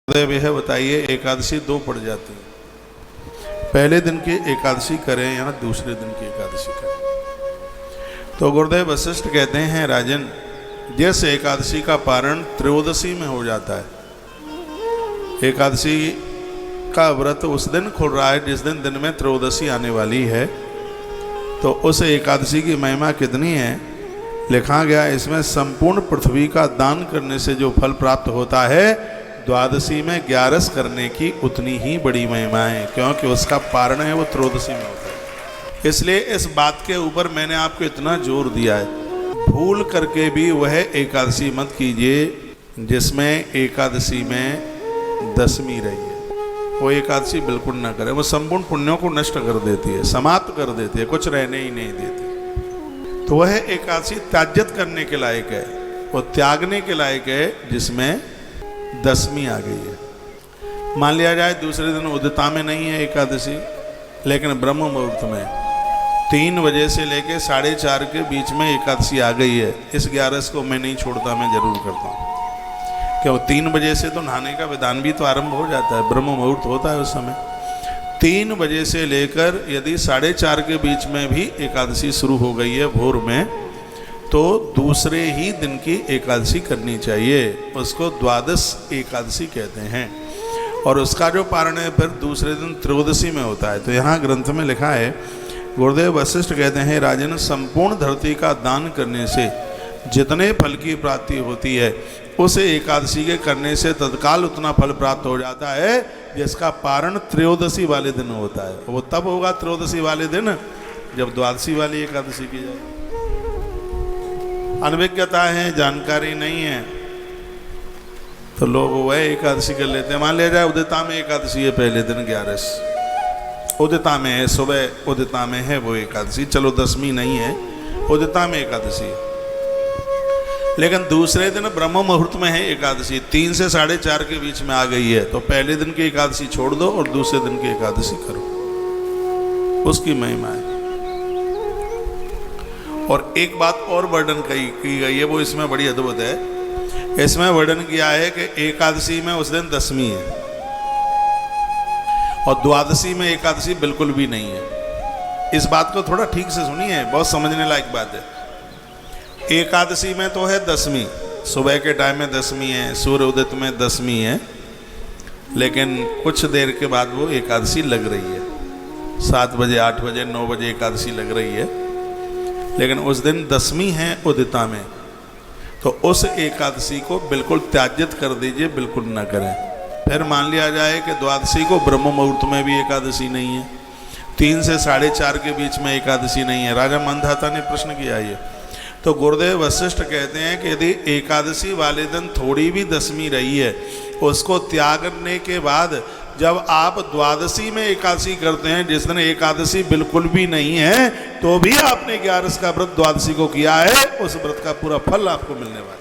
है बताइए, एकादशी दो पड़ जाती है, पहले दिन की एकादशी करें या दूसरे दिन की एकादशी करें। तो गुरुदेव वशिष्ठ कहते हैं, राजन, जिस एकादशी का पारण त्रयोदशी में हो जाता है, एकादशी का व्रत उस दिन खुल रहा है जिस दिन में त्रयोदशी आने वाली है, तो उस एकादशी की महिमा कितनी है लिखा गया, इसमें संपूर्ण पृथ्वी का दान करने से जो फल प्राप्त होता है, द्वादशी में 11 करने की उतनी ही बड़ी महिमा है, क्योंकि उसका पारण है वो त्रयोदशी में होता है। इसलिए इस बात के ऊपर मैंने आपको इतना जोर दिया है, भूल करके भी वह एकादशी मत कीजिए जिसमें एकादशी में दशमी रही है, वो एकादशी बिल्कुल ना करें, वो संपूर्ण पुण्यों को नष्ट कर देती है, समाप्त कर देती है, कुछ रहने ही नहीं देती। तो वह एकादशी त्याज्यत करने के लायक है, वो त्यागने के लायक है जिसमें दशमी आ गई है। मान लिया जाए दूसरे दिन उदिता में नहीं है एकादशी, लेकिन ब्रह्म मुहूर्त में 3 बजे से लेकर 4:30 के बीच में एकादशी आ गई है, इस 11 को मैं नहीं छोड़ता, मैं जरूर करता हूँ। क्यों 3 बजे से तो नहाने का विधान भी तो आरंभ हो जाता है, ब्रह्म मुहूर्त होता है उस समय। 3 बजे से लेकर यदि 4:30 के बीच में भी एकादशी शुरू हो गई है भोर में, तो दूसरे ही दिन की एकादशी करनी चाहिए, उसको द्वादश एकादशी कहते हैं, और उसका जो पारण है फिर दूसरे दिन त्रयोदशी में होता है। तो यहाँ ग्रंथ में लिखा है, गुरुदेव वशिष्ठ कहते हैं, राजन, संपूर्ण धरती का दान करने से जितने फल की प्राप्ति होती है, उस एकादशी के करने से तत्काल उतना फल प्राप्त हो जाता है जिसका पारण त्रयोदशी वाले दिन होता है। वो तब होगा त्रयोदशी वाले दिन जब द्वादशी वाली एकादशी की जाए। अनभिज्ञता है, जानकारी नहीं है, तो लोग वह एकादशी कर लेते हैं। मान लिया जाए उदिता में एकादशी है, पहले दिन 11 उदिता में है, सुबह उदिता में है वो एकादशी, चलो दशमी नहीं है, उदिता में एकादशी है, लेकिन दूसरे दिन ब्रह्म मुहूर्त में है एकादशी, 3 से 4:30 के बीच में आ गई है, तो पहले दिन की एकादशी छोड़ दो और दूसरे दिन की एकादशी करो, उसकी महिमा है। और एक बात और वर्णन की गई है, वो इसमें बड़ी अद्भुत है। इसमें वर्णन किया है कि एकादशी में उस दिन दशमी है और द्वादशी में एकादशी बिल्कुल भी नहीं है। इस बात को थोड़ा ठीक से सुनिए, बहुत समझने लायक बात है। एकादशी में तो है दशमी, सुबह के टाइम में दशमी है, सूर्य उदित में दशमी है, लेकिन कुछ देर के बाद वो एकादशी लग रही है, 7 बजे 8 बजे 9 बजे एकादशी लग रही है, लेकिन उस दिन दशमी है उदिता में, तो उस एकादशी को बिल्कुल त्याज्यत कर दीजिए, बिल्कुल न करें। फिर मान लिया जाए कि द्वादशी को ब्रह्म मुहूर्त में भी एकादशी नहीं है, 3 से 4:30 के बीच में एकादशी नहीं है। राजा मंधाता ने प्रश्न किया ये, तो गुरुदेव वशिष्ठ कहते हैं कि यदि एकादशी वाले दिन थोड़ी भी दशमी रही है, उसको त्यागने के बाद जब आप द्वादशी में एकादशी करते हैं, जिस दिन एकादशी बिल्कुल भी नहीं है, तो भी आपने 11 का व्रत द्वादशी को किया है, उस व्रत का पूरा फल आपको मिलने वाला है।